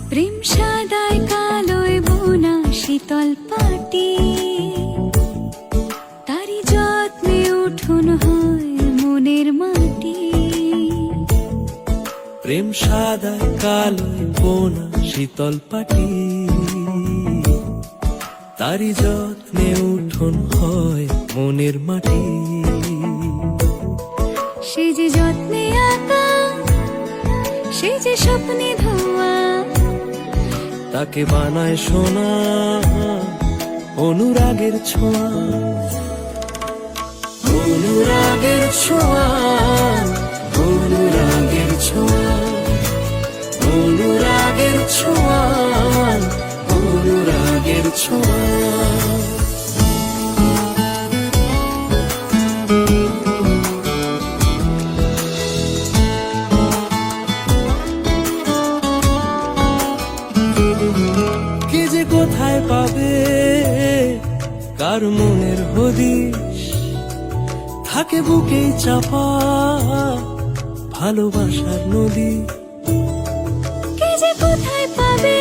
প্রেম সাদায় কালোয় বোনা শীতল পাটি, তারি যত্নে উঠোন হয় মনের মাটি। প্রেম সাদায় কালোয় বোনা শীতল পাটি, তারি যত্নে উঠোন হয় মনের মাটি। সে যে যত্নে আঁকা, সে যে স্বপ্নে ধোয়া, তাকে বানায় সোনা অনুরাগের ছোঁয়া। অনুরাগের ছোঁয়া, অনুরাগের ছোঁয়া, অনুরাগের ছোঁয়া, অনুরাগের ছোঁয়া। কে যে কোথায় পাবে কার মনের হদিশ, থাকে বুকে চাপা ভালোবাসার নদী। কে যে কোথায় পাবে